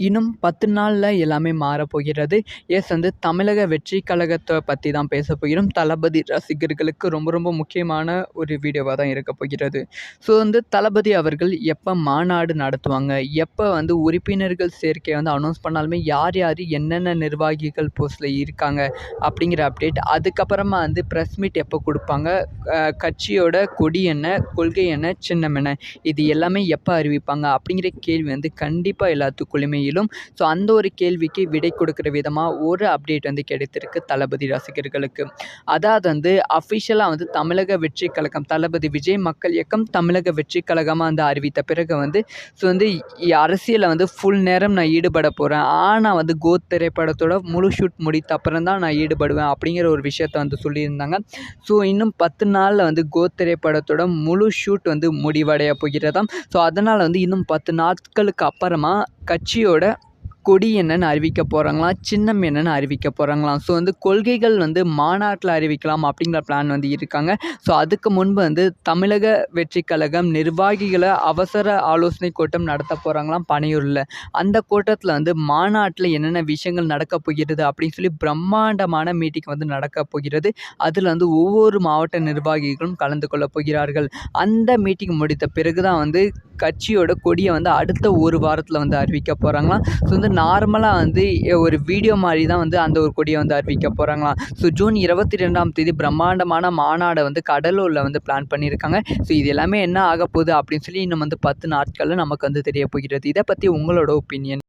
இன்னும் 10 நாள்ல எல்லாமே மாறப்போகிறது. வந்து தமிழக வெற்றி கழகத்த பத்தி தான் பேசப் போகிறோம். தளபதி ரசிகர்களுக்கு ரொம்ப ரொம்ப முக்கியமான ஒரு வீடியோவா தான் இருக்கப் போகிறது. தளபதி அவர்கள் எப்ப மாநாடு நடத்துவாங்க? எப்ப உறுப்பினர்கள் சேர்க்கைய அனௌன்ஸ் பண்ணாலுமே யார் யார் என்னென்ன நிர்வாகிகள் போஸ்ட்ல இருக்காங்க அப்படிங்கிற அப்டேட். அதுக்கப்புறமா பிரஸ் மீட் எப்போ குடுப்பாங்க? கட்சியோட கொடி என்ன? கொள்கை என்ன? சின்னம் என்ன? இது எல்லாமே எப்ப அறிவிப்பாங்க? அப்படிங்கிற கேள்வி கண்டிப்பா எல்லாத்துக்குள்ளயுமே எழும். அந்த ஒரு கேள்விக்கு விடை கொடுக்கிற விதமா ஒரு அப்டேட் கிடைத்திருக்கு தளபதி ரசிகர்களுக்கு. அதாவது அஃபிஷியலா தமிழக வெற்றி கழகம், தளபதி விஜய் மக்கள் இயக்கம் தமிழக வெற்றி கழகமா அறிவித்த பிறகு அரசியல்ல ஃபுல் நேரம் நான் ஈடுபட போறேன். ஆனா கோத் திரைப்படத்தோட முழு ஷூட் முடித்த அப்புறம் தான் நான் ஈடுபடுவேன் அப்படிங்கிற ஒரு விஷயத்த சொல்லியிருந்தாங்க. இன்னும் 10 நாள்ல கோத் திரைப்படத்தோட முழு ஷூட் முடிவடைய போகிறதாம். அதனால இன்னும் 10 நாட்களுக்கு அப்புறமா கட்சியோட கொடி என்னன்னு அறிவிக்க போகிறாங்களாம், சின்னம் என்னன்னு அறிவிக்க போகிறாங்களாம். கொள்கைகள் மாநாட்டில் அறிவிக்கலாம் அப்படிங்கிற பிளான் இருக்காங்க. அதுக்கு முன்பு தமிழக வெற்றி கழகம் நிர்வாகிகளை அவசர ஆலோசனை கூட்டம் நடத்த போகிறாங்களாம் பனையூரில். அந்த கூட்டத்தில் மாநாட்டில் என்னென்ன விஷயங்கள் நடக்கப் போகிறது அப்படின்னு சொல்லி பிரம்மாண்டமான மீட்டிங் நடக்கப் போகிறது. அதில் ஒவ்வொரு மாவட்ட நிர்வாகிகளும் கலந்து கொள்ள போகிறார்கள். அந்த மீட்டிங் முடித்த பிறகு தான் கட்சியோட கொடியை அடுத்த ஒரு வாரத்தில் அறிவிக்க போகிறாங்களாம். நார்மலாக ஒரு வீடியோ மாதிரி தான் அந்த ஒரு கொடியை அறிவிக்க போகிறாங்களாம். ஜூன் 22ஆம் தேதி பிரம்மாண்டமான மாநாடை கடலூரில் பிளான் பண்ணியிருக்காங்க. இது எல்லாமே என்ன ஆக போகுது அப்படின்னு சொல்லி இன்னும் 10 நாட்களில் நமக்கு தெரிய போகிறது. இதை பற்றி உங்களோட ஒப்பீனியன்?